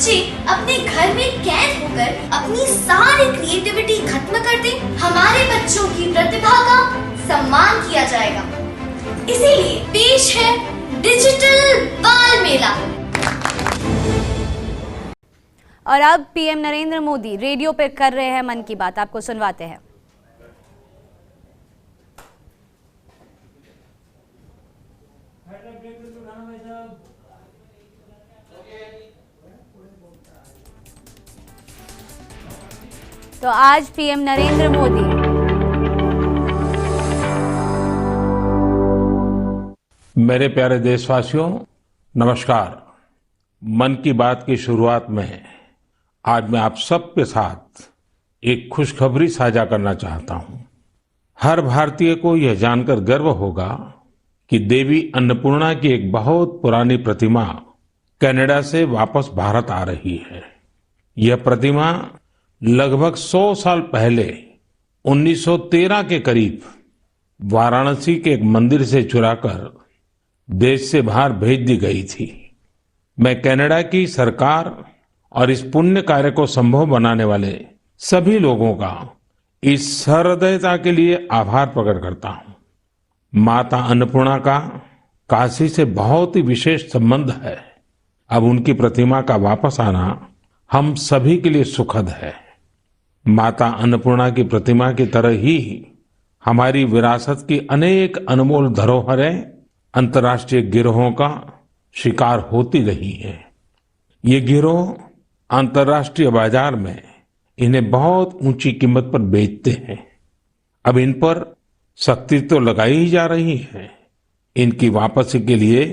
बच्चे अपने घर में कैद होकर अपनी सारी क्रिएटिविटी खत्म कर दें, हमारे बच्चों की प्रतिभा का सम्मान किया जाएगा। इसीलिए पेश है डिजिटल बाल मेला। और अब पीएम नरेंद्र मोदी रेडियो पर कर रहे हैं मन की बात, आपको सुनवाते हैं। तो आज पीएम नरेंद्र मोदी मेरे प्यारे देशवासियों, नमस्कार। मन की बात की शुरुआत में आज मैं आप सबके साथ एक खुशखबरी साझा करना चाहता हूं। हर भारतीय को यह जानकर गर्व होगा कि देवी अन्नपूर्णा की एक बहुत पुरानी प्रतिमा कनाडा से वापस भारत आ रही है। यह प्रतिमा लगभग 100 साल पहले 1913 के करीब वाराणसी के एक मंदिर से चुराकर देश से बाहर भेज दी गई थी। मैं कनाडा की सरकार और इस पुण्य कार्य को संभव बनाने वाले सभी लोगों का इस सहृदयता के लिए आभार प्रकट करता हूं। माता अन्नपूर्णा का काशी से बहुत ही विशेष संबंध है। अब उनकी प्रतिमा का वापस आना हम सभी के लिए सुखद है। माता अन्नपूर्णा की प्रतिमा की तरह ही हमारी विरासत की अनेक अनमोल धरोहरें अंतर्राष्ट्रीय गिरोहों का शिकार होती रही हैं। ये गिरोह अंतर्राष्ट्रीय बाजार में इन्हें बहुत ऊंची कीमत पर बेचते हैं। अब इन पर सख्ती तो लगाई ही जा रही है। इनकी वापसी के लिए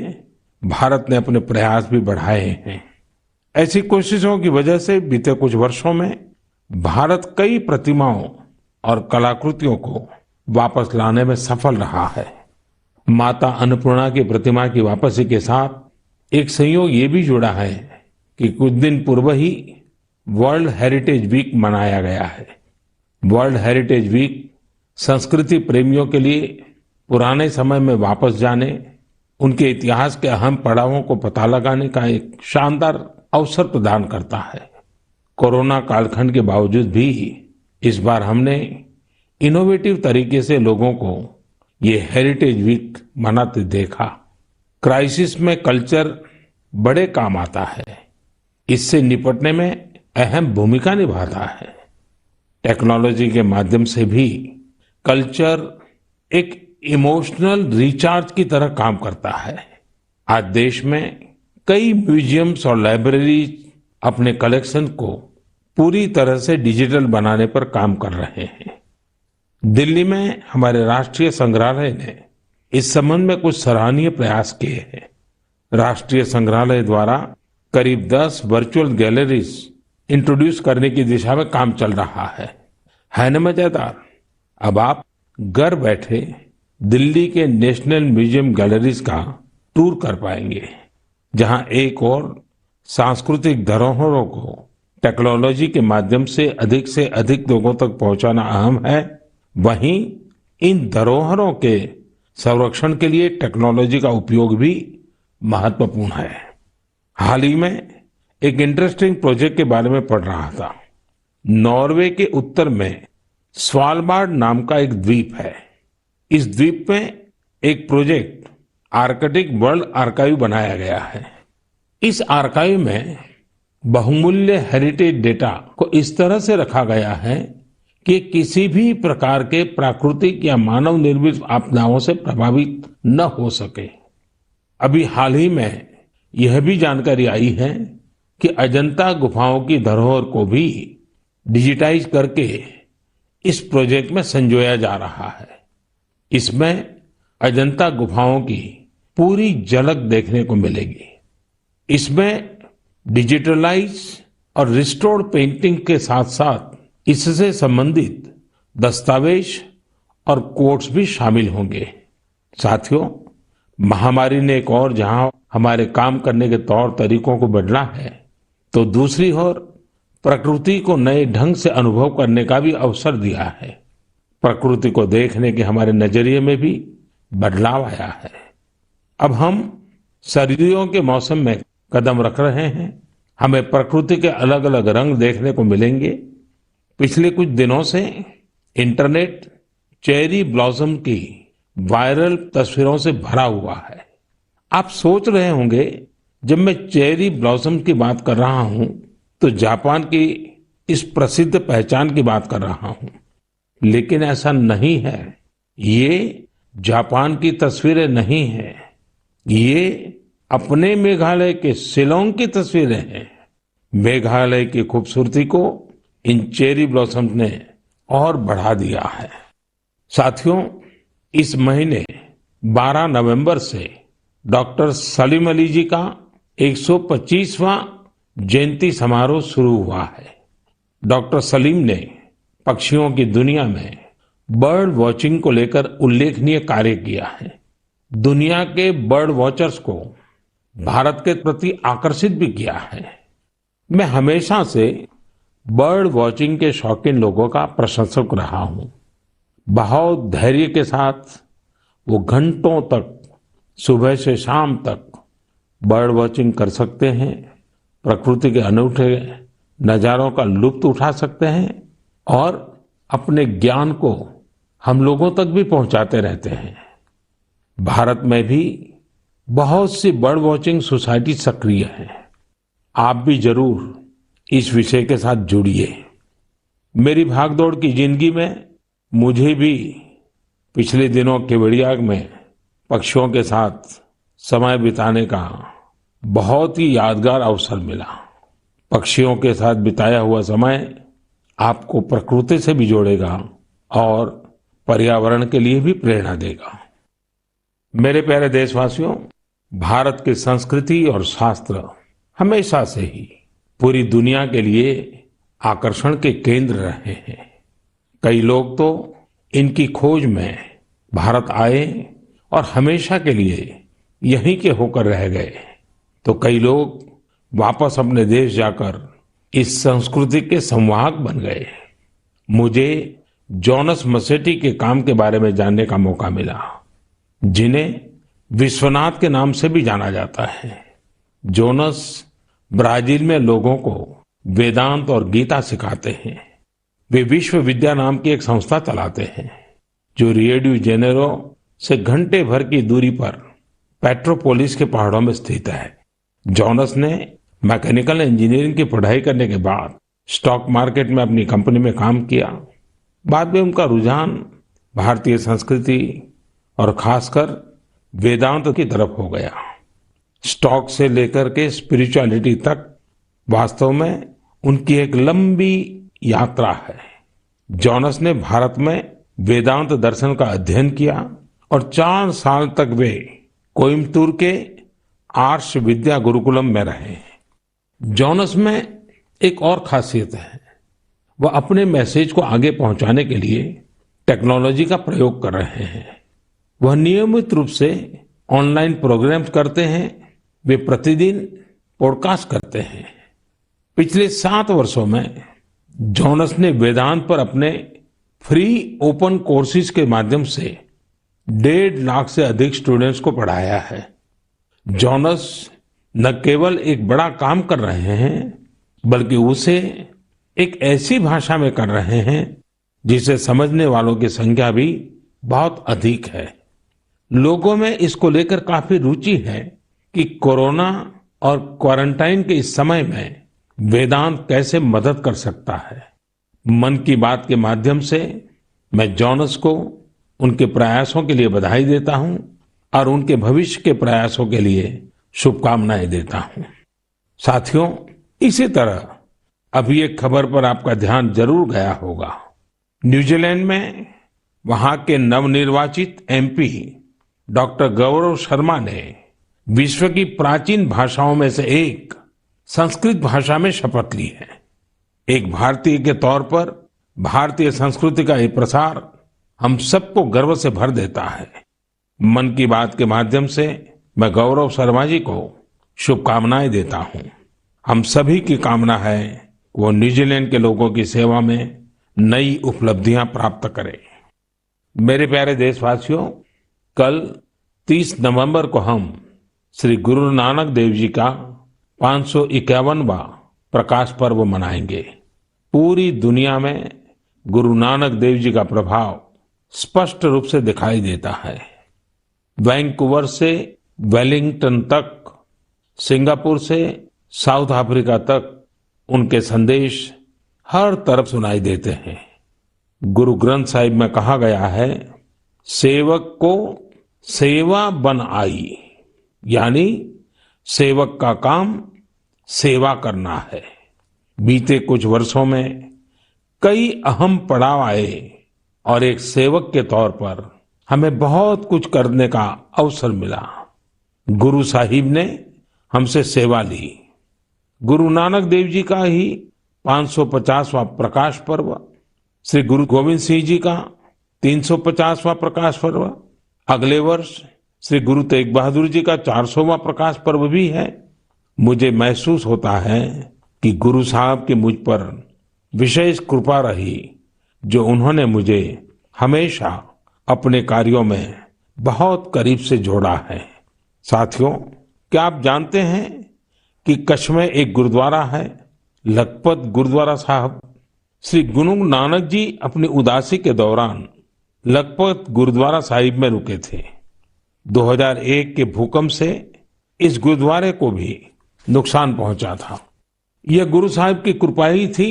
भारत ने अपने प्रयास भी बढ़ाए हैं। ऐसी कोशिशों की वजह से बीते कुछ वर्षों में भारत कई प्रतिमाओं और कलाकृतियों को वापस लाने में सफल रहा है। माता अन्नपूर्णा की प्रतिमा की वापसी के साथ एक संयोग ये भी जुड़ा है कि कुछ दिन पूर्व ही वर्ल्ड हेरिटेज वीक मनाया गया है। वर्ल्ड हेरिटेज वीक संस्कृति प्रेमियों के लिए पुराने समय में वापस जाने, उनके इतिहास के अहम पड़ावों को पता लगाने का एक शानदार अवसर प्रदान करता है। कोरोना कालखंड के बावजूद भी इस बार हमने इनोवेटिव तरीके से लोगों को ये हेरिटेज वीक मनाते देखा। क्राइसिस में कल्चर बड़े काम आता है, इससे निपटने में अहम भूमिका निभाता है। टेक्नोलॉजी के माध्यम से भी कल्चर एक इमोशनल रिचार्ज की तरह काम करता है। आज देश में कई म्यूजियम्स और लाइब्रेरीज अपने कलेक्शन को पूरी तरह से डिजिटल बनाने पर काम कर रहे हैं। दिल्ली में हमारे राष्ट्रीय संग्रहालय ने इस संबंध में कुछ सराहनीय प्रयास किए हैं। राष्ट्रीय संग्रहालय द्वारा करीब 10 वर्चुअल गैलरीज इंट्रोड्यूस करने की दिशा में काम चल रहा है न मजेदार। अब आप घर बैठे दिल्ली के नेशनल म्यूजियम गैलरीज का टूर कर पाएंगे, जहां एक और सांस्कृतिक धरोहरों को टेक्नोलॉजी के माध्यम से अधिक लोगों तक पहुंचाना अहम है। वहीं इन धरोहरों के संरक्षण के लिए टेक्नोलॉजी का उपयोग भी महत्वपूर्ण है। हाल ही में एक इंटरेस्टिंग प्रोजेक्ट के बारे में पढ़ रहा था। नॉर्वे के उत्तर में स्वालबार्ड नाम का एक द्वीप है। इस द्वीप में एक प्रोजेक्ट आर्कटिक वर्ल्ड आर्काइव बनाया गया है। इस आर्काइव में बहुमूल्य हेरिटेज डेटा को इस तरह से रखा गया है कि किसी भी प्रकार के प्राकृतिक या मानव निर्मित आपदाओं से प्रभावित न हो सके। अभी हाल ही में यह भी जानकारी आई है कि अजंता गुफाओं की धरोहर को भी डिजिटाइज करके इस प्रोजेक्ट में संजोया जा रहा है। इसमें अजंता गुफाओं की पूरी झलक देखने को मिलेगी। इसमें डिजिटलाइज और रिस्टोर्ड पेंटिंग के साथ साथ इससे संबंधित दस्तावेज और कोट्स भी शामिल होंगे। साथियों, महामारी ने एक और जहां हमारे काम करने के तौर तरीकों को बदला है, तो दूसरी ओर प्रकृति को नए ढंग से अनुभव करने का भी अवसर दिया है। प्रकृति को देखने के हमारे नजरिए में भी बदलाव आया है। अब हम सर्दियों के मौसम में कदम रख रहे हैं। हमें प्रकृति के अलग अलग रंग देखने को मिलेंगे। पिछले कुछ दिनों से इंटरनेट चेरी ब्लॉसम की वायरल तस्वीरों से भरा हुआ है। आप सोच रहे होंगे, जब मैं चेरी ब्लॉसम की बात कर रहा हूं तो जापान की इस प्रसिद्ध पहचान की बात कर रहा हूं, लेकिन ऐसा नहीं है। ये जापान की तस्वीरें नहीं हैं, ये अपने मेघालय के शिलांग की तस्वीरें हैं। मेघालय की खूबसूरती को इन चेरी ब्लॉसम ने और बढ़ा दिया है। साथियों, इस महीने 12 नवंबर से डॉक्टर सलीम अली जी का 125वां जयंती समारोह शुरू हुआ है। डॉक्टर सलीम ने पक्षियों की दुनिया में बर्ड वॉचिंग को लेकर उल्लेखनीय कार्य किया है। दुनिया के बर्ड वॉचर्स को भारत के प्रति आकर्षित भी किया है। मैं हमेशा से बर्ड वॉचिंग के शौकीन लोगों का प्रशंसक रहा हूं। बहुत धैर्य के साथ वो घंटों तक, सुबह से शाम तक बर्ड वॉचिंग कर सकते हैं, प्रकृति के अनूठे नजारों का लुत्फ उठा सकते हैं और अपने ज्ञान को हम लोगों तक भी पहुंचाते रहते हैं। भारत में भी बहुत सी बर्ड वॉचिंग सोसाइटी सक्रिय हैं। आप भी जरूर इस विषय के साथ जुड़िए। मेरी भागदौड़ की जिंदगी में मुझे भी पिछले दिनों केवड़िया में पक्षियों के साथ समय बिताने का बहुत ही यादगार अवसर मिला। पक्षियों के साथ बिताया हुआ समय आपको प्रकृति से भी जोड़ेगा और पर्यावरण के लिए भी प्रेरणा देगा। मेरे प्यारे देशवासियों, भारत की संस्कृति और शास्त्र हमेशा से ही पूरी दुनिया के लिए आकर्षण के केंद्र रहे हैं। कई लोग तो इनकी खोज में भारत आए और हमेशा के लिए यहीं के होकर रह गए, तो कई लोग वापस अपने देश जाकर इस संस्कृति के संवाहक बन गए। मुझे जोनास मसेट्टी के काम के बारे में जानने का मौका मिला, जिन्हें विश्वनाथ के नाम से भी जाना जाता है। जोनास ब्राजील में लोगों को वेदांत और गीता सिखाते हैं। वे विश्व विद्या नाम की एक संस्था चलाते हैं, जो रियो डी जेनेरो से घंटे भर की दूरी पर पेट्रोपोलिस के पहाड़ों में स्थित है। जोनास ने मैकेनिकल इंजीनियरिंग की पढ़ाई करने के बाद स्टॉक मार्केट में अपनी कंपनी में काम किया। बाद में उनका रुझान भारतीय संस्कृति और खासकर वेदांत की तरफ हो गया। स्टॉक से लेकर के स्पिरिचुअलिटी तक वास्तव में उनकी एक लंबी यात्रा है। जोनास ने भारत में वेदांत दर्शन का अध्ययन किया और 4 साल तक वे कोयम्बतूर के आर्ष विद्या गुरुकुलम में रहे। जोनास में एक और खासियत है, वह अपने मैसेज को आगे पहुंचाने के लिए टेक्नोलॉजी का प्रयोग कर रहे हैं। वह नियमित रूप से ऑनलाइन प्रोग्राम्स करते हैं। वे प्रतिदिन पॉडकास्ट करते हैं। पिछले 7 वर्षों में जोनास ने वेदांत पर अपने फ्री ओपन कोर्सेज के माध्यम से 1.5 लाख से अधिक स्टूडेंट्स को पढ़ाया है। जोनास न केवल एक बड़ा काम कर रहे हैं, बल्कि उसे एक ऐसी भाषा में कर रहे हैं जिसे समझने वालों की संख्या भी बहुत अधिक है। लोगों में इसको लेकर काफी रुचि है कि कोरोना और क्वारंटाइन के इस समय में वेदांत कैसे मदद कर सकता है। मन की बात के माध्यम से मैं जोनास को उनके प्रयासों के लिए बधाई देता हूं और उनके भविष्य के प्रयासों के लिए शुभकामनाएं देता हूं। साथियों, इसी तरह अभी एक खबर पर आपका ध्यान जरूर गया होगा। न्यूजीलैंड में वहां के नवनिर्वाचित एमपी डॉक्टर गौरव शर्मा ने विश्व की प्राचीन भाषाओं में से एक संस्कृत भाषा में शपथ ली है। एक भारतीय के तौर पर भारतीय संस्कृति का ये प्रसार हम सबको गर्व से भर देता है। मन की बात के माध्यम से मैं गौरव शर्मा जी को शुभकामनाएं देता हूं। हम सभी की कामना है वो न्यूजीलैंड के लोगों की सेवा में नई उपलब्धियां प्राप्त करें। मेरे प्यारे देशवासियों, कल 30 नवंबर को हम श्री गुरु नानक देव जी का 551वां प्रकाश पर्व मनाएंगे। पूरी दुनिया में गुरु नानक देव जी का प्रभाव स्पष्ट रूप से दिखाई देता है। वैंकूवर से वेलिंगटन तक, सिंगापुर से साउथ अफ्रीका तक उनके संदेश हर तरफ सुनाई देते हैं। गुरु ग्रंथ साहिब में कहा गया है, सेवक को सेवा बन आई, यानी सेवक का काम सेवा करना है। बीते कुछ वर्षों में कई अहम पड़ाव आए और एक सेवक के तौर पर हमें बहुत कुछ करने का अवसर मिला। गुरु साहिब ने हमसे सेवा ली। गुरु नानक देव जी का ही 550वां प्रकाश पर्व, श्री गुरु गोविंद सिंह जी का 350वां प्रकाश पर्व, अगले वर्ष श्री गुरु तेग बहादुर जी का 400वां प्रकाश पर्व भी है। मुझे महसूस होता है कि गुरु साहब की मुझ पर विशेष कृपा रही, जो उन्होंने मुझे हमेशा अपने कार्यों में बहुत करीब से जोड़ा है। साथियों, क्या आप जानते हैं कि कच्छ में एक गुरुद्वारा है, लखपत गुरुद्वारा साहब। श्री गुरु नानक जी अपनी उदासी के दौरान लखपत गुरुद्वारा साहिब में रुके थे। 2001 के भूकंप से इस गुरुद्वारे को भी नुकसान पहुंचा था। यह गुरु साहिब की कृपा ही थी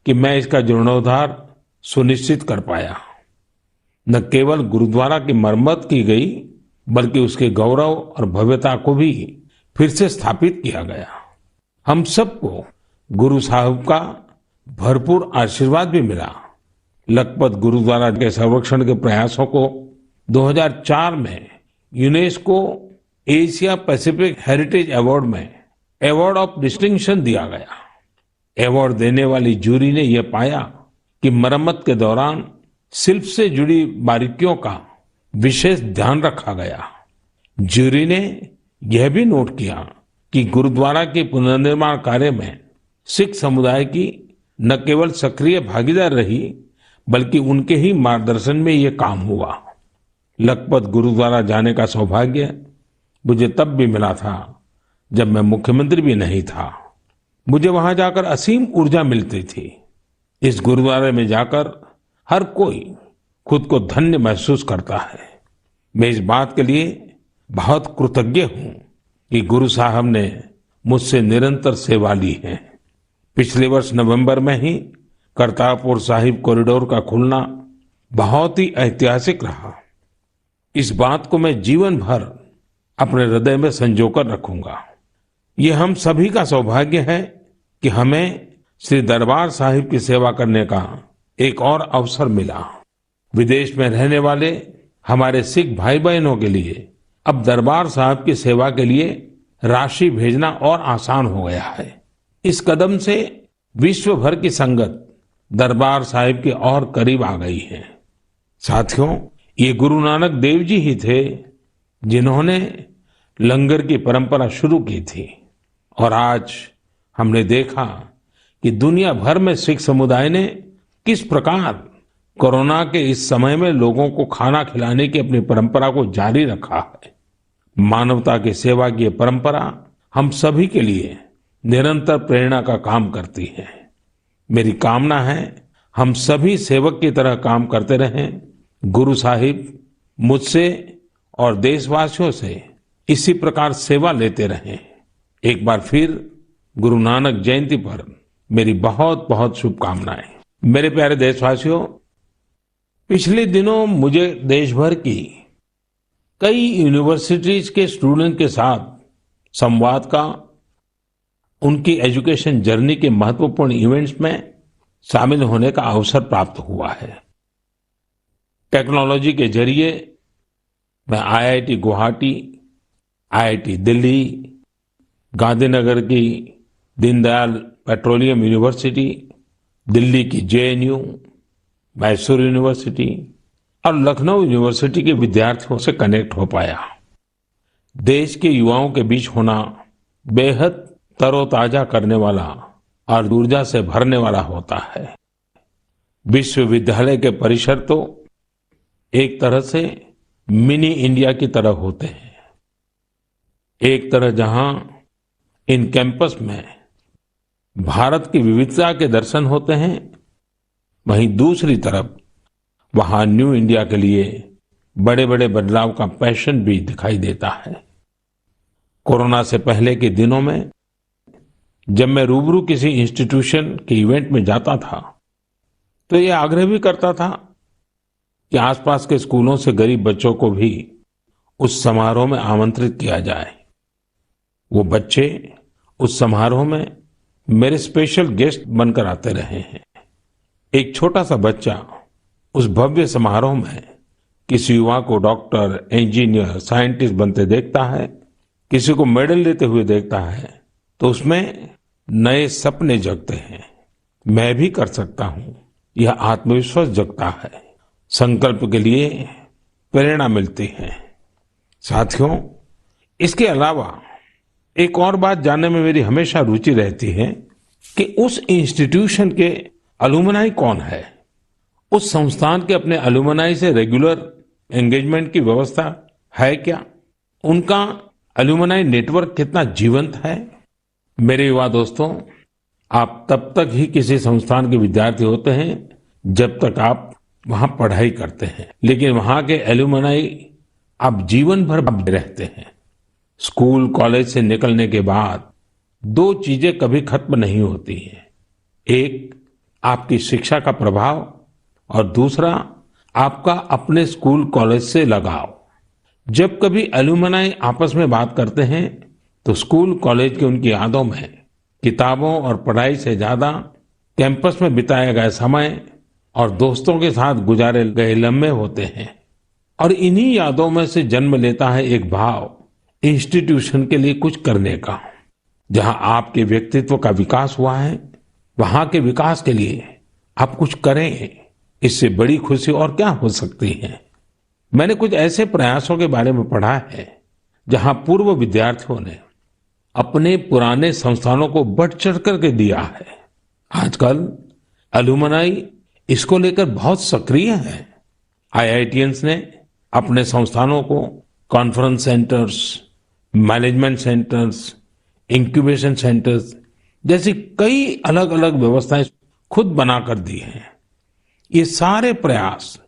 कि मैं इसका जीर्णोद्धार सुनिश्चित कर पाया। न केवल गुरुद्वारा की मरम्मत की गई, बल्कि उसके गौरव और भव्यता को भी फिर से स्थापित किया गया। हम सबको गुरु साहब का भरपूर आशीर्वाद भी मिला। लखपत गुरुद्वारा के संरक्षण के प्रयासों को 2004 में UNESCO Asia Pacific heritage award में अवार्ड ऑफ डिस्टिंक्शन दिया गया। अवार्ड देने वाली जूरी ने यह पाया कि मरम्मत के दौरान शिल्प से जुड़ी बारीकियों का विशेष ध्यान रखा गया। जूरी ने यह भी नोट किया कि गुरुद्वारा के पुनर्निर्माण कार्य में सिख समुदाय की न केवल सक्रिय भागीदार रही, बल्कि उनके ही मार्गदर्शन में यह काम हुआ। लखपत गुरुद्वारा जाने का सौभाग्य मुझे तब भी मिला था जब मैं मुख्यमंत्री भी नहीं था। मुझे वहां जाकर असीम ऊर्जा मिलती थी। इस गुरुद्वारे में जाकर हर कोई खुद को धन्य महसूस करता है। मैं इस बात के लिए बहुत कृतज्ञ हूं कि गुरु साहब ने मुझसे निरंतर सेवा ली है। पिछले वर्ष नवंबर में ही करतारपुर साहिब कॉरिडोर का खुलना बहुत ही ऐतिहासिक रहा। इस बात को मैं जीवन भर अपने हृदय में संजोकर रखूंगा। ये हम सभी का सौभाग्य है कि हमें श्री दरबार साहिब की सेवा करने का एक और अवसर मिला। विदेश में रहने वाले हमारे सिख भाई बहनों के लिए अब दरबार साहिब की सेवा के लिए राशि भेजना और आसान हो गया है। इस कदम से विश्व भर की संगत दरबार साहिब के और करीब आ गई है। साथियों, ये गुरु नानक देव जी ही थे जिन्होंने लंगर की परंपरा शुरू की थी, और आज हमने देखा कि दुनिया भर में सिख समुदाय ने किस प्रकार कोरोना के इस समय में लोगों को खाना खिलाने की अपनी परंपरा को जारी रखा है। मानवता की सेवा की यह परंपरा हम सभी के लिए निरंतर प्रेरणा का काम करती है। मेरी कामना है हम सभी सेवक की तरह काम करते रहें। गुरु साहिब मुझसे और देशवासियों से इसी प्रकार सेवा लेते रहें। एक बार फिर गुरु नानक जयंती पर मेरी बहुत बहुत शुभकामनाएं। मेरे प्यारे देशवासियों, पिछले दिनों मुझे देश भर की कई यूनिवर्सिटीज के स्टूडेंट के साथ संवाद का, उनकी एजुकेशन जर्नी के महत्वपूर्ण इवेंट्स में शामिल होने का अवसर प्राप्त हुआ है। टेक्नोलॉजी के जरिए मैं आईआईटी गुवाहाटी, आईआईटी दिल्ली, गांधीनगर की दीनदयाल पेट्रोलियम यूनिवर्सिटी, दिल्ली की जेएनयू, मैसूर यूनिवर्सिटी और लखनऊ यूनिवर्सिटी के विद्यार्थियों से कनेक्ट हो पाया। देश के युवाओं के बीच होना बेहद तरोताजा करने वाला और ऊर्जा से भरने वाला होता है। विश्वविद्यालय के परिसर तो एक तरह से मिनी इंडिया की तरह होते हैं। एक तरह जहां इन कैंपस में भारत की विविधता के दर्शन होते हैं, वहीं दूसरी तरफ वहां न्यू इंडिया के लिए बड़े बड़े बदलाव का पैशन भी दिखाई देता है। कोरोना से पहले के दिनों में जब मैं रूबरू किसी इंस्टीट्यूशन के इवेंट में जाता था तो ये आग्रह भी करता था कि आसपास के स्कूलों से गरीब बच्चों को भी उस समारोह में आमंत्रित किया जाए। वो बच्चे उस समारोह में मेरे स्पेशल गेस्ट बनकर आते रहे हैं। एक छोटा सा बच्चा उस भव्य समारोह में किसी युवा को डॉक्टर, इंजीनियर, साइंटिस्ट बनते देखता है, किसी को मेडल लेते हुए देखता है, तो उसमें नए सपने जगते हैं। मैं भी कर सकता हूं, यह आत्मविश्वास जगता है, संकल्प के लिए प्रेरणा मिलती है। साथियों, इसके अलावा एक और बात जानने में मेरी हमेशा रुचि रहती है कि उस इंस्टीट्यूशन के अलुमनाई कौन है। उस संस्थान के अपने अलुमनाई से रेगुलर एंगेजमेंट की व्यवस्था है क्या? उनका अलुमनाई नेटवर्क कितना जीवंत है? मेरे युवा दोस्तों, आप तब तक ही किसी संस्थान के विद्यार्थी होते हैं जब तक आप वहां पढ़ाई करते हैं, लेकिन वहां के अलुमनाई आप जीवन भर रहते हैं। स्कूल, कॉलेज से निकलने के बाद दो चीजें कभी खत्म नहीं होती हैं। एक, आपकी शिक्षा का प्रभाव, और दूसरा, आपका अपने स्कूल कॉलेज से लगाव। जब कभी अलुमनाई आपस में बात करते हैं तो स्कूल कॉलेज की उनकी यादों में किताबों और पढ़ाई से ज्यादा कैंपस में बिताया गया समय और दोस्तों के साथ गुजारे गए लम्हे होते हैं। और इन्हीं यादों में से जन्म लेता है एक भाव इंस्टीट्यूशन के लिए कुछ करने का। जहां आपके व्यक्तित्व का विकास हुआ है, वहां के विकास के लिए आप कुछ करें, इससे बड़ी खुशी और क्या हो सकती है। मैंने कुछ ऐसे प्रयासों के बारे में पढ़ा है जहां पूर्व विद्यार्थियों ने अपने पुराने संस्थानों को बढ़ चढ़ करके दिया है। आजकल अलुमनाई इसको लेकर बहुत सक्रिय है। आईआईटियंस ने अपने संस्थानों को conference centres, management centres, incubation centres जैसी कई अलग अलग व्यवस्थाएं खुद बनाकर दी हैं। ये सारे प्रयास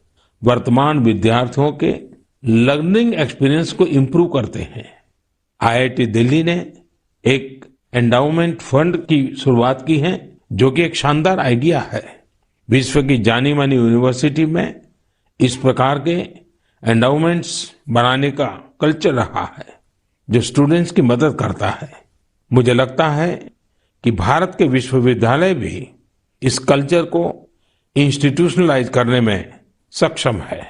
वर्तमान विद्यार्थियों के लर्निंग एक्सपीरियंस को इम्प्रूव करते हैं। आईआईटी दिल्ली ने एक एंडाउमेंट फंड की शुरुआत की है, जो कि एक शानदार आइडिया है। विश्व की जानी मानी यूनिवर्सिटी में इस प्रकार के एंडाउमेंट्स बनाने का कल्चर रहा है, जो स्टूडेंट्स की मदद करता है। मुझे लगता है कि भारत के विश्वविद्यालय भी इस कल्चर को इंस्टीट्यूशनलाइज करने में सक्षम है।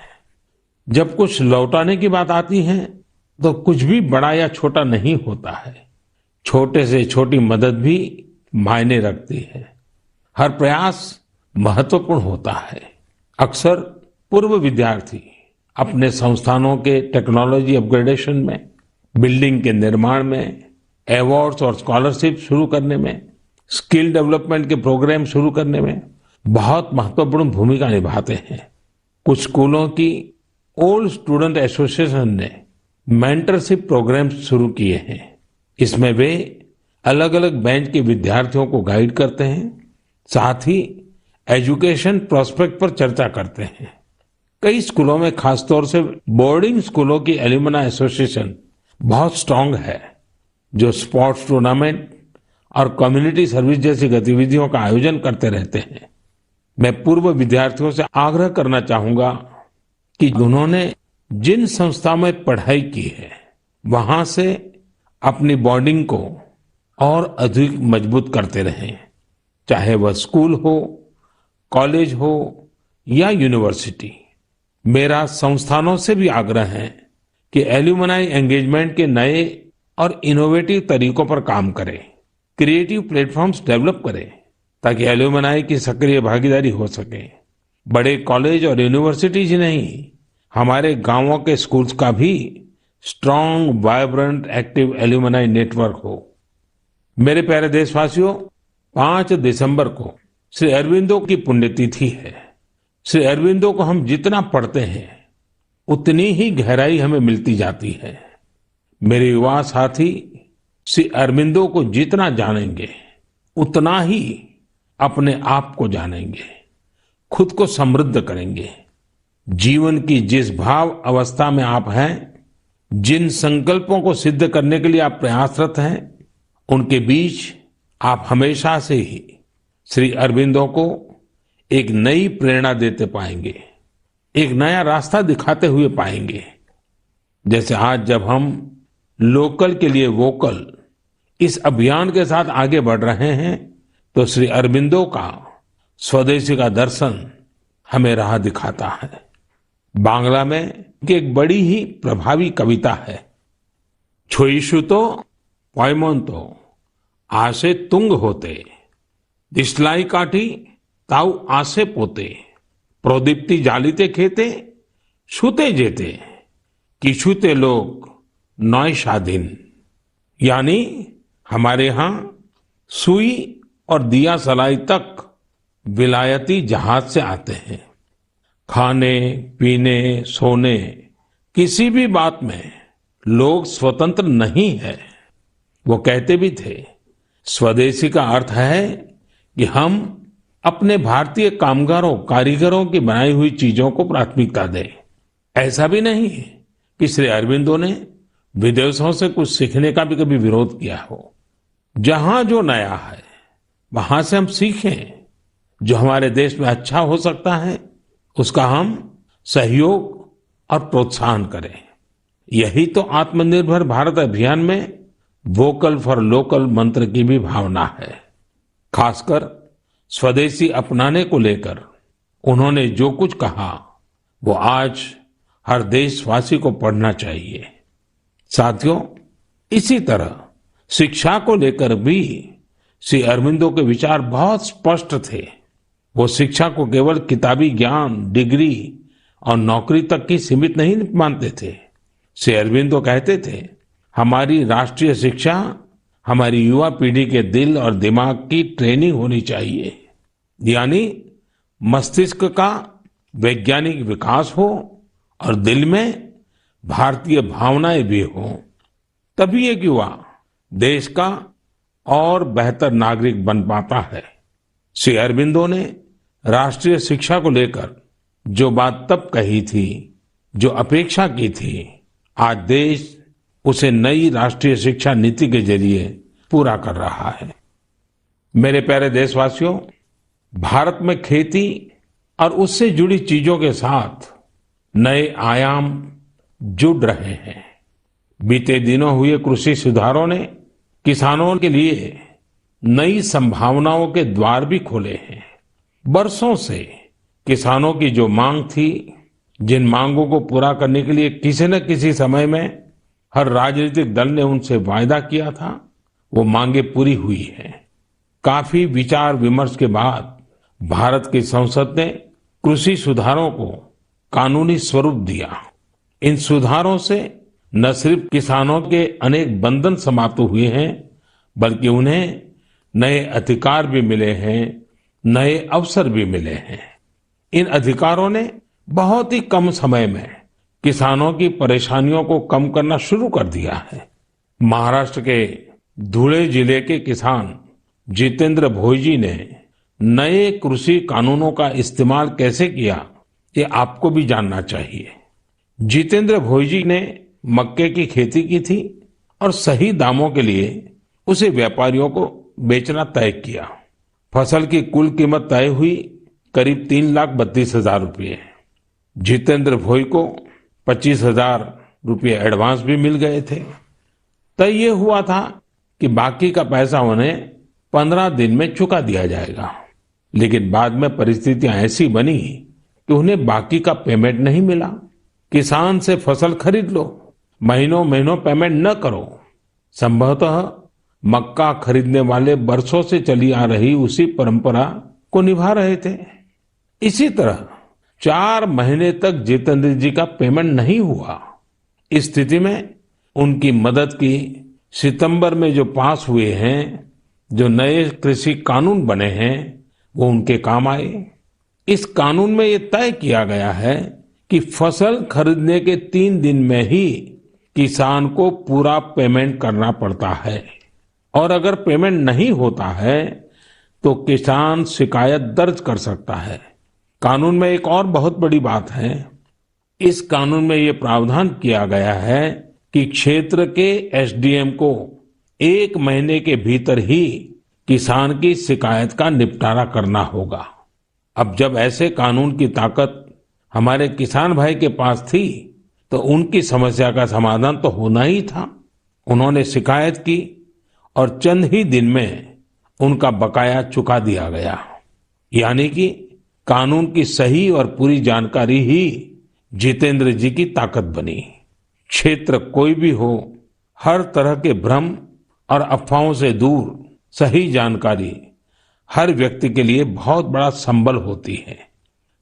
जब कुछ लौटाने की बात आती है तो कुछ भी बड़ा या छोटा नहीं होता है। छोटे से छोटी मदद भी मायने रखती है। हर प्रयास महत्वपूर्ण होता है। अक्सर पूर्व विद्यार्थी अपने संस्थानों के टेक्नोलॉजी अपग्रेडेशन में, बिल्डिंग के निर्माण में, अवार्ड्स और स्कॉलरशिप शुरू करने में, स्किल डेवलपमेंट के प्रोग्राम शुरू करने में बहुत महत्वपूर्ण भूमिका निभाते हैं। कुछ स्कूलों की ओल्ड स्टूडेंट एसोसिएशन ने मेंटरशिप प्रोग्राम शुरू किए हैं। इसमें वे अलग अलग बैच के विद्यार्थियों को गाइड करते हैं, साथ ही एजुकेशन प्रोस्पेक्ट पर चर्चा करते हैं। कई स्कूलों में, खासतौर से बोर्डिंग स्कूलों की एल्यूमनाई एसोसिएशन बहुत स्ट्रांग है, जो स्पोर्ट्स टूर्नामेंट और कम्युनिटी सर्विस जैसी गतिविधियों का आयोजन करते रहते हैं। मैं पूर्व विद्यार्थियों से आग्रह करना चाहूंगा कि उन्होंने जिन संस्था में पढ़ाई की है, वहां से अपनी बॉन्डिंग को और अधिक मजबूत करते रहें, चाहे वह स्कूल हो, कॉलेज हो या यूनिवर्सिटी। मेरा संस्थानों से भी आग्रह है कि एल्यूमनाई एंगेजमेंट के नए और इनोवेटिव तरीकों पर काम करें, क्रिएटिव प्लेटफॉर्म्स डेवलप करें, ताकि एल्यूमनाई की सक्रिय भागीदारी हो सके। बड़े कॉलेज और यूनिवर्सिटीज ही नहीं, हमारे गांवों के स्कूल्स का भी strong, vibrant, active alumni network हो। मेरे प्यारे देशवासियों, 5 दिसंबर को श्री अरविंदो की पुण्यतिथि है। श्री अरविंदो को हम जितना पढ़ते हैं, उतनी ही गहराई हमें मिलती जाती है। मेरे युवा साथी श्री अरबिंदो को जितना जानेंगे उतना ही अपने आप को जानेंगे, खुद को समृद्ध करेंगे। जीवन की जिस भाव अवस्था में आप हैं, जिन संकल्पों को सिद्ध करने के लिए आप प्रयासरत हैं, उनके बीच आप हमेशा से ही श्री अरबिंदो को एक नई प्रेरणा देते पाएंगे, एक नया रास्ता दिखाते हुए पाएंगे। जैसे आज जब हम लोकल के लिए वोकल इस अभियान के साथ आगे बढ़ रहे हैं, तो श्री अरबिंदो का स्वदेशी का दर्शन हमें राह दिखाता है। बांग्ला में एक बड़ी ही प्रभावी कविता है, छोईशुतो पॉयमोंतो आसे तुंग होते, दिशलाई काठी ताऊ आसे पोते, प्रोदीप्ति जालिते खेते छूते जेते, किछुते लोग नौय शादीन। यानी हमारे यहाँ सुई और दिया सलाई तक विलायती जहाज से आते हैं। खाने पीने सोने किसी भी बात में लोग स्वतंत्र नहीं है। वो कहते भी थे, स्वदेशी का अर्थ है कि हम अपने भारतीय कामगारों कारीगरों की बनाई हुई चीजों को प्राथमिकता दें। ऐसा भी नहीं है कि श्री अरबिंदो ने विदेशों से कुछ सीखने का भी कभी विरोध किया हो। जहां जो नया है वहां से हम सीखें, जो हमारे देश में अच्छा हो सकता है उसका हम सहयोग और प्रोत्साहन करें। यही तो आत्मनिर्भर भारत अभियान में वोकल फॉर लोकल मंत्र की भी भावना है। खासकर स्वदेशी अपनाने को लेकर उन्होंने जो कुछ कहा वो आज हर देशवासी को पढ़ना चाहिए। साथियों, इसी तरह शिक्षा को लेकर भी श्री अरबिंदो के विचार बहुत स्पष्ट थे। वो शिक्षा को केवल किताबी ज्ञान, डिग्री और नौकरी तक की सीमित नहीं मानते थे। श्री अरबिंदो कहते थे, हमारी राष्ट्रीय शिक्षा हमारी युवा पीढ़ी के दिल और दिमाग की ट्रेनिंग होनी चाहिए। यानी मस्तिष्क का वैज्ञानिक विकास हो और दिल में भारतीय भावनाएं भी हो, तभी एक युवा देश का और बेहतर नागरिक बन पाता है। श्री अरबिंदो ने राष्ट्रीय शिक्षा को लेकर जो बात तब कही थी, जो अपेक्षा की थी, आज देश उसे नई राष्ट्रीय शिक्षा नीति के जरिए पूरा कर रहा है। मेरे प्यारे देशवासियों, भारत में खेती और उससे जुड़ी चीजों के साथ नए आयाम जुड़ रहे हैं। बीते दिनों हुए कृषि सुधारों ने किसानों के लिए नई संभावनाओं के द्वार भी खोले हैं। बरसों से किसानों की जो मांग थी, जिन मांगों को पूरा करने के लिए किसी न किसी समय में हर राजनीतिक दल ने उनसे वायदा किया था, वो मांगे पूरी हुई हैं। काफी विचार विमर्श के बाद भारत की संसद ने कृषि सुधारों को कानूनी स्वरूप दिया। इन सुधारों से न सिर्फ किसानों के अनेक बंधन समाप्त हुए हैं, बल्कि उन्हें नए अधिकार भी मिले हैं, नए अवसर भी मिले हैं। इन अधिकारों ने बहुत ही कम समय में किसानों की परेशानियों को कम करना शुरू कर दिया है। महाराष्ट्र के धुले जिले के किसान जितेंद्र भोईजी ने नए कृषि कानूनों का इस्तेमाल कैसे किया, ये आपको भी जानना चाहिए। जितेंद्र भोईजी ने मक्के की खेती की थी और सही दामों के लिए उसे व्यापारियों को बेचना तय किया। फसल की कुल कीमत तय हुई करीब 3,32,000 रुपये। जितेंद्र भोई को 25,000 रुपये एडवांस भी मिल गए थे। तय ये हुआ था कि बाकी का पैसा उन्हें 15 दिन में चुका दिया जाएगा। लेकिन बाद में परिस्थितियां ऐसी बनी कि उन्हें बाकी का पेमेंट नहीं मिला। किसान से फसल खरीद लो, महीनों महीनों पेमेंट न करो। संभवतः मक्का खरीदने वाले बरसों से चली आ रही उसी परंपरा को निभा रहे थे। इसी तरह 4 महीने तक जितेंद्र जी का पेमेंट नहीं हुआ। इस स्थिति में उनकी मदद की सितंबर में जो पास हुए हैं, जो नए कृषि कानून बने हैं, वो उनके काम आए। इस कानून में ये तय किया गया है कि फसल खरीदने के 3 दिन में ही किसान को पूरा पेमेंट करना पड़ता है और अगर पेमेंट नहीं होता है तो किसान शिकायत दर्ज कर सकता है। कानून में एक और बहुत बड़ी बात है, इस कानून में ये प्रावधान किया गया है कि क्षेत्र के एसडीएम को 1 महीने के भीतर ही किसान की शिकायत का निपटारा करना होगा। अब जब ऐसे कानून की ताकत हमारे किसान भाई के पास थी तो उनकी समस्या का समाधान तो होना ही था। उन्होंने शिकायत की और चंद ही दिन में उनका बकाया चुका दिया गया। यानी कि कानून की सही और पूरी जानकारी ही जितेंद्र जी की ताकत बनी। क्षेत्र कोई भी हो, हर तरह के भ्रम और अफवाहों से दूर सही जानकारी हर व्यक्ति के लिए बहुत बड़ा संबल होती है।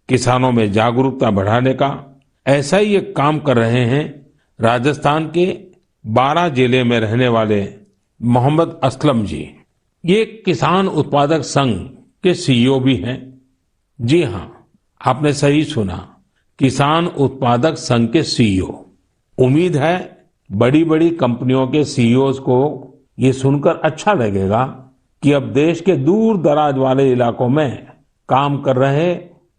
किसानों में जागरूकता बढ़ाने का ऐसा ही एक काम कर रहे हैं राजस्थान के 12 जिले में रहने वाले मोहम्मद असलम जी। ये किसान उत्पादक संघ के सीईओ भी हैं। जी हाँ, आपने सही सुना, किसान उत्पादक संघ के सीईओ। उम्मीद है बड़ी बड़ी कंपनियों के सीईओज को ये सुनकर अच्छा लगेगा कि अब देश के दूर दराज वाले इलाकों में काम कर रहे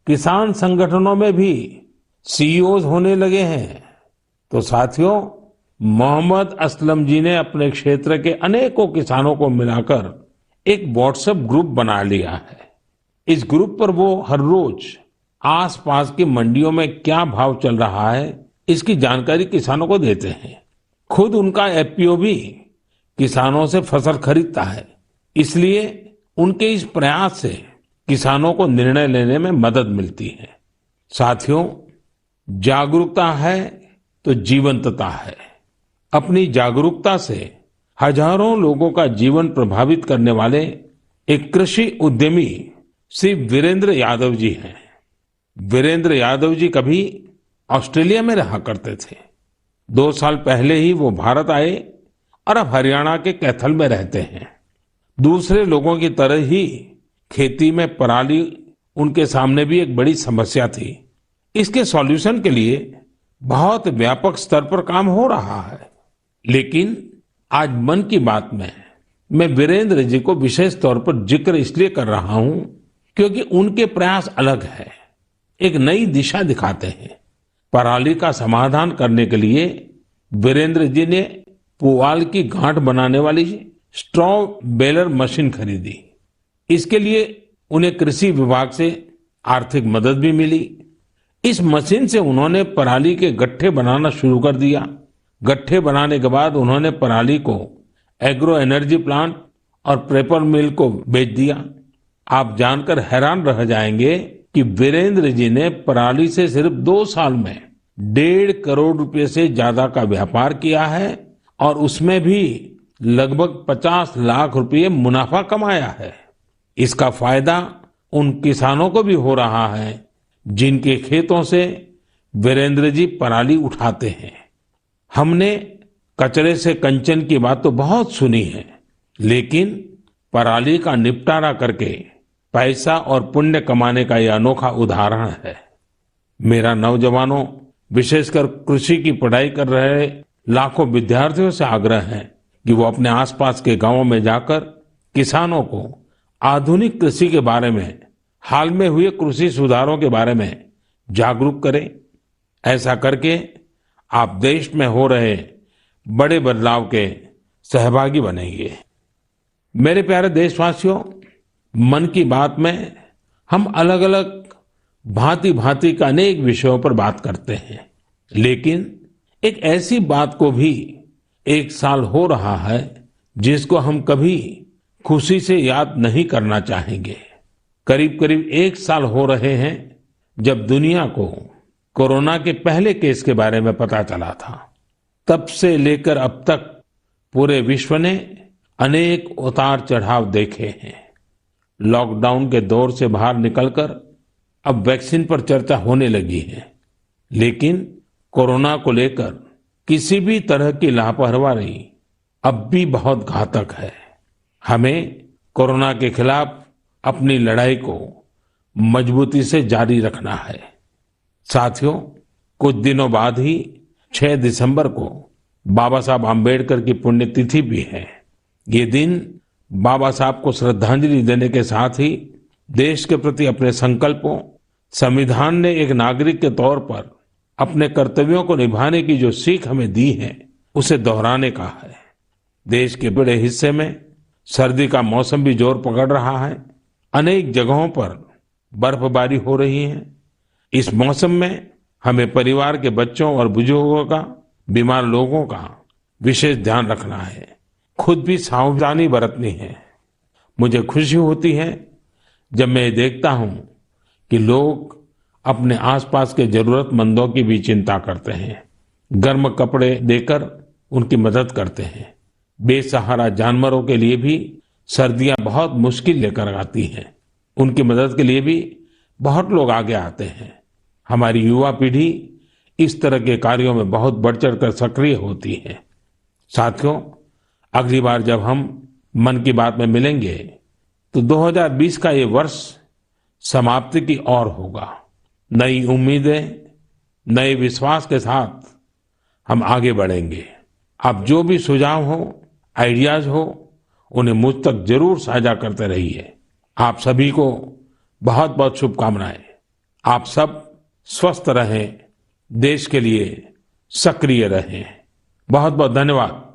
किसान संगठनों में भी सीईओज होने लगे हैं। तो साथियों, मोहम्मद असलम जी ने अपने क्षेत्र के अनेकों किसानों को मिलाकर एक व्हाट्सएप ग्रुप बना लिया है। इस ग्रुप पर वो हर रोज आसपास की मंडियों में क्या भाव चल रहा है इसकी जानकारी किसानों को देते हैं। खुद उनका एफपीओ भी किसानों से फसल खरीदता है, इसलिए उनके इस प्रयास से किसानों को निर्णय लेने में मदद मिलती है। साथियों, जागरूकता है तो जीवंतता है। अपनी जागरूकता से हजारों लोगों का जीवन प्रभावित करने वाले एक कृषि उद्यमी श्री वीरेंद्र यादव जी हैं। वीरेंद्र यादव जी कभी ऑस्ट्रेलिया में रहा करते थे। 2 साल पहले ही वो भारत आए और अब हरियाणा के कैथल में रहते हैं। दूसरे लोगों की तरह ही खेती में पराली उनके सामने भी एक बड़ी समस्या थी। इसके सॉल्यूशन के लिए बहुत व्यापक स्तर पर काम हो रहा है। लेकिन आज मन की बात में मैं वीरेंद्र जी को विशेष तौर पर जिक्र इसलिए कर रहा हूं क्योंकि उनके प्रयास अलग है, एक नई दिशा दिखाते हैं। पराली का समाधान करने के लिए वीरेंद्र जी ने पुआल की गांठ बनाने वाली स्ट्रॉ बेलर मशीन खरीदी। इसके लिए उन्हें कृषि विभाग से आर्थिक मदद भी मिली। इस मशीन से उन्होंने पराली के गट्ठे बनाना शुरू कर दिया। गट्ठे बनाने के बाद उन्होंने पराली को एग्रो एनर्जी प्लांट और पेपर मिल को बेच दिया। आप जानकर हैरान रह जाएंगे कि वीरेंद्र जी ने पराली से सिर्फ 2 साल में 1.5 करोड़ रुपए से ज्यादा का व्यापार किया है और उसमें भी लगभग 50 लाख रुपए मुनाफा कमाया है। इसका फायदा उन किसानों को भी हो रहा है जिनके खेतों से वीरेंद्र जी पराली उठाते हैं। हमने कचरे से कंचन की बात तो बहुत सुनी है, लेकिन पराली का निपटारा करके पैसा और पुण्य कमाने का यह अनोखा उदाहरण है। मेरा नौजवानों, विशेषकर कृषि की पढ़ाई कर रहे लाखों विद्यार्थियों से आग्रह है कि वो अपने आसपास के गांवों में जाकर किसानों को आधुनिक कृषि के बारे में, हाल में हुए कृषि सुधारों के बारे में जागरूक करें। ऐसा करके आप देश में हो रहे बड़े बदलाव के सहभागी बनेंगे। मेरे प्यारे देशवासियों, मन की बात में हम अलग अलग भांति भांति का अनेक विषयों पर बात करते हैं, लेकिन एक ऐसी बात को भी 1 साल हो रहा है जिसको हम कभी खुशी से याद नहीं करना चाहेंगे। करीब करीब 1 साल हो रहे हैं जब दुनिया को कोरोना के पहले केस के बारे में पता चला था। तब से लेकर अब तक पूरे विश्व ने अनेक उतार चढ़ाव देखे हैं। लॉकडाउन के दौर से बाहर निकलकर अब वैक्सीन पर चर्चा होने लगी है, लेकिन कोरोना को लेकर किसी भी तरह की लापरवाही अब भी बहुत घातक है। हमें कोरोना के खिलाफ अपनी लड़ाई को मजबूती से जारी रखना है। साथियों, कुछ दिनों बाद ही 6 दिसंबर को बाबा साहब आम्बेडकर की पुण्यतिथि भी है। ये दिन बाबा साहब को श्रद्धांजलि देने के साथ ही देश के प्रति अपने संकल्पों, संविधान ने एक नागरिक के तौर पर अपने कर्तव्यों को निभाने की जो सीख हमें दी है, उसे दोहराने का है। देश के बड़े हिस्से में सर्दी का मौसम भी जोर पकड़ रहा है। अनेक जगहों पर बर्फबारी हो रही है। इस मौसम में हमें परिवार के बच्चों और बुजुर्गों का, बीमार लोगों का विशेष ध्यान रखना है। खुद भी सावधानी बरतनी है। मुझे खुशी होती है जब मैं ये देखता हूं कि लोग अपने आसपास के जरूरतमंदों की भी चिंता करते हैं, गर्म कपड़े देकर उनकी मदद करते हैं। बेसहारा जानवरों के लिए भी सर्दियां बहुत मुश्किल लेकर आती हैं। उनकी मदद के लिए भी बहुत लोग आगे आते हैं। हमारी युवा पीढ़ी इस तरह के कार्यों में बहुत बढ़ चढ़कर सक्रिय होती है। साथियों, अगली बार जब हम मन की बात में मिलेंगे तो 2020 का ये वर्ष समाप्ति की ओर होगा। नई उम्मीदें, नए विश्वास के साथ हम आगे बढ़ेंगे। आप जो भी सुझाव हो, आइडियाज हो, उन्हें मुझ तक जरूर साझा करते रहिए। आप सभी को बहुत बहुत शुभकामनाएं। आप सब स्वस्थ रहें, देश के लिए सक्रिय रहें। बहुत बहुत धन्यवाद।